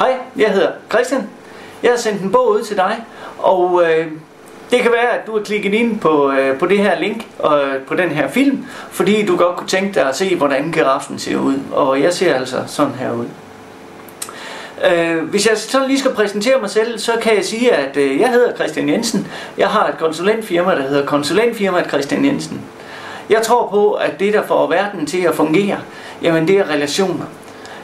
Hej, jeg hedder Christian. Jeg har sendt en bog ud til dig, og det kan være, at du har klikket ind på det her link og på den her film, fordi du godt kunne tænke dig at se, hvordan giraffen ser ud. Og jeg ser altså sådan her ud. Hvis jeg så lige skal præsentere mig selv, så kan jeg sige, at jeg hedder Christian Jensen. Jeg har et konsulentfirma, der hedder Konsulentfirmaet Christian Jensen. Jeg tror på, at det, der får verden til at fungere, jamen det er relationer.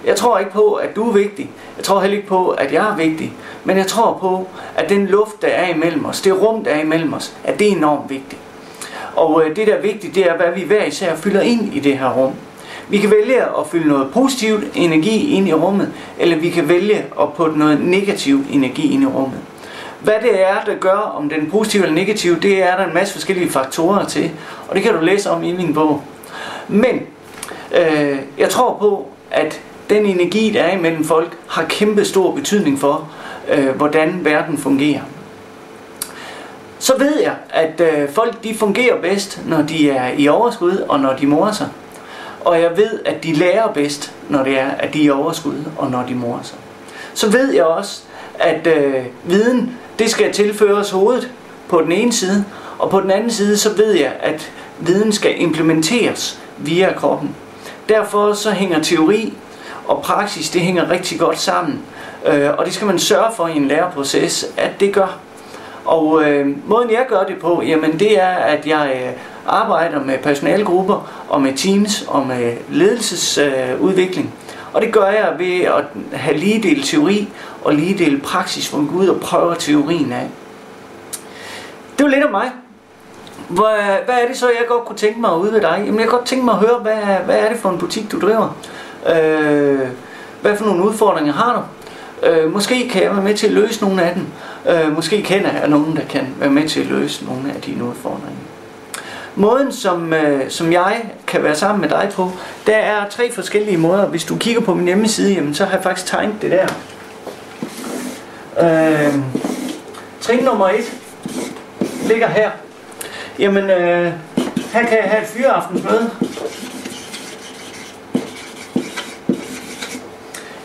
Jeg tror ikke på, at du er vigtig. Jeg tror heller ikke på, at jeg er vigtig. Men jeg tror på, at den luft, der er imellem os, det rum, der er imellem os, at det er enormt vigtigt. Og det, der er vigtigt, det er, hvad vi hver især fylder ind i det her rum. Vi kan vælge at fylde noget positivt energi ind i rummet, eller vi kan vælge at putte noget negativ energi ind i rummet. Hvad det er, der gør, om den positive eller negative, det er der en masse forskellige faktorer til, og det kan du læse om i min bog. Men jeg tror på, at den energi, der er imellem folk, har kæmpe stor betydning for, hvordan verden fungerer. Så ved jeg, at folk de fungerer bedst, når de er i overskud og når de morer sig. Og jeg ved, at de lærer bedst, når det er, at de er i overskud og når de morer sig. Så ved jeg også, at viden, det skal tilføres hovedet på den ene side, og på den anden side, så ved jeg, at viden skal implementeres via kroppen. Derfor så hænger teori og praksis, det hænger rigtig godt sammen. Og det skal man sørge for i en læreproces, at det gør. Og måden jeg gør det på, jamen det er, at jeg arbejder med personalegrupper og med teams og med ledelsesudvikling. Og det gør jeg ved at have lige del teori og lige del praksis, hvor man går ud og prøver teorien af. Det var lidt om mig. Hvad er det så, jeg godt kunne tænke mig ude ved dig? Jamen jeg kunne godt tænke mig at høre, hvad er det for en butik, du driver? Hvad for nogle udfordringer har du? Måske kan jeg være med til at løse nogle af dem. Måske kender jeg nogen, der kan være med til at løse nogle af dine udfordringer. Måden, som jeg kan være sammen med dig på, der er 3 forskellige måder. Hvis du kigger på min hjemmeside, jamen, så har jeg faktisk tegnet det der. Trin nummer 1 ligger her. Jamen, her kan jeg have et fyraftensmøde.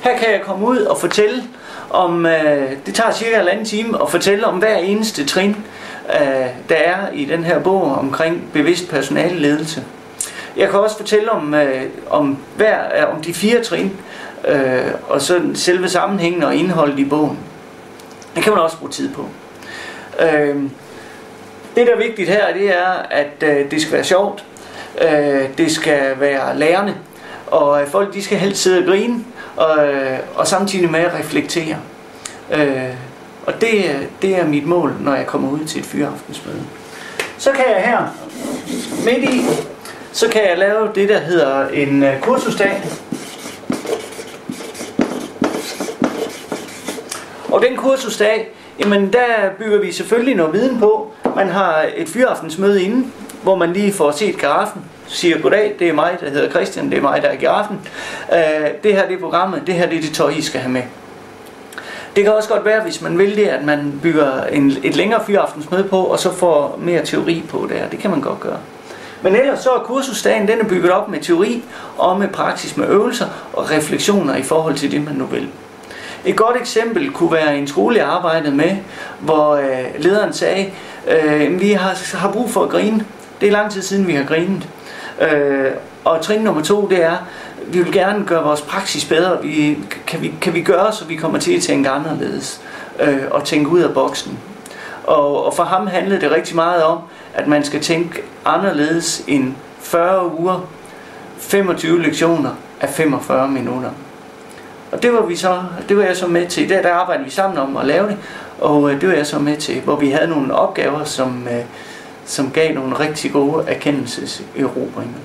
Her kan jeg komme ud og fortælle om, det tager cirka 1,5 time at fortælle om hver eneste trin, der er i den her bog omkring bevidst personaleledelse. Jeg kan også fortælle om de 4 trin, og så selve sammenhængen og indholdet i bogen. Det kan man også bruge tid på. Det, der er vigtigt her, det er, at det skal være sjovt, det skal være lærende, og folk de skal helst sidde og grine, og samtidig med at reflektere. Og det er mit mål, når jeg kommer ud til et fyraftensmøde. Så kan jeg her, midt i, så kan jeg lave det, der hedder en kursusdag. Og den kursusdag, jamen der bygger vi selvfølgelig noget viden på. Man har et fyraftensmøde inden, hvor man lige får set giraffen. Siger goddag, det er mig, der hedder Christian, det er mig, der er giraffen. Det her det er programmet, det her det er det tøj, I skal have med. Det kan også godt være, hvis man vil det, at man bygger et længere fyraftensmøde på, og så får mere teori på det her. Det kan man godt gøre. Men ellers så er kursusdagen, den er bygget op med teori og med praksis, med øvelser og refleksioner i forhold til det, man nu vil. Et godt eksempel kunne være en skole, jeg arbejdede med, hvor lederen sagde, vi har brug for at grine. Det er lang tid siden, vi har grinet. Og trin nummer 2, det er, vi vil gerne gøre vores praksis bedre. Kan vi gøre, så vi kommer til at tænke anderledes og tænke ud af boksen. Og for ham handlede det rigtig meget om, at man skal tænke anderledes end 40 uger, 25 lektioner af 45 minutter. Og det var jeg så med til. Der arbejdede vi sammen om at lave det, og det var jeg så med til, hvor vi havde nogle opgaver, som gav nogle rigtig gode erkendelseserobringer.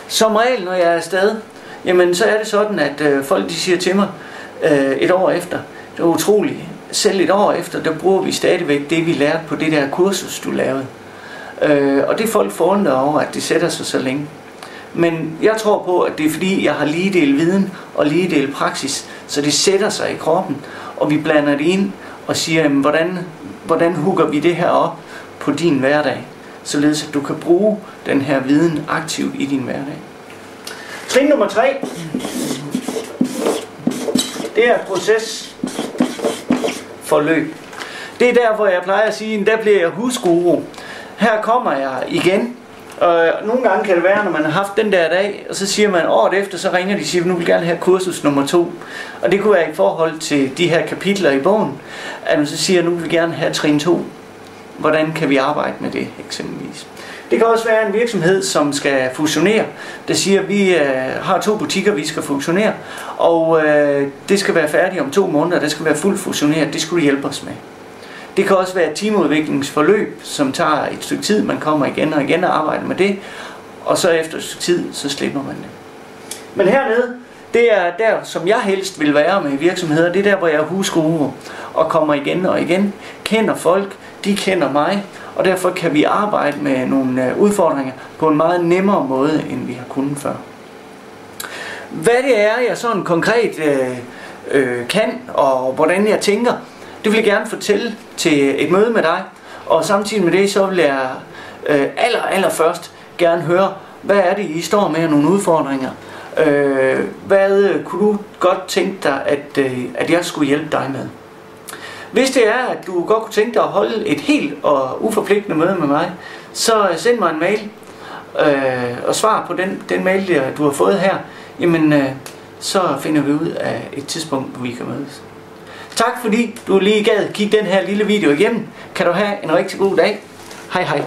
Som regel, når jeg er afsted, jamen så er det sådan, at folk de siger til mig et år efter, det er utroligt, selv et år efter, der bruger vi stadigvæk det, vi lærte på det der kursus, du lavede. Og det er folk forundret over, at det sætter sig så længe. Men jeg tror på, at det er fordi, jeg har lige del viden og lige del praksis, så det sætter sig i kroppen, og vi blander det ind og siger, jamen, hvordan hugger vi det her op på din hverdag, således at du kan bruge den her viden aktivt i din hverdag. Trin nummer 3. Det er procesforløb. Det er der, hvor jeg plejer at sige, der bliver jeg husguru. Her kommer jeg igen. Og nogle gange kan det være, når man har haft den der dag, og så siger man året efter, så ringer de og siger, nu vil jeg gerne have kursus nummer 2. Og det kunne være i forhold til de her kapitler i bogen, at man så siger, nu vil vi gerne have trin 2. Hvordan kan vi arbejde med det eksempelvis? Det kan også være en virksomhed, som skal fusionere. Det siger, at vi har 2 butikker, vi skal fusionere, og det skal være færdigt om 2 måneder, det skal være fuldt fusioneret, det skulle du hjælpe os med. Det kan også være et teamudviklingsforløb, som tager et stykke tid, man kommer igen og igen og arbejder med det, og så efter et stykke tid, så slipper man det. Men hernede, det er der, som jeg helst vil være med virksomheder, det er der, hvor jeg er husguru og kommer igen og igen, kender folk, de kender mig, og derfor kan vi arbejde med nogle udfordringer på en meget nemmere måde, end vi har kunnet før. Hvad det er, jeg sådan konkret kan, og hvordan jeg tænker, det vil jeg gerne fortælle til et møde med dig, og samtidig med det, så vil jeg allerførst gerne høre, hvad er det, I står med nogle udfordringer? Hvad kunne du godt tænke dig, at jeg skulle hjælpe dig med? Hvis det er, at du godt kunne tænke dig at holde et helt og uforpligtende møde med mig, så send mig en mail og svar på den mail, du har fået her. Jamen, så finder vi ud af et tidspunkt, hvor vi kan mødes. Tak fordi du lige gad kigge den her lille video igennem. Kan du have en rigtig god dag. Hej hej.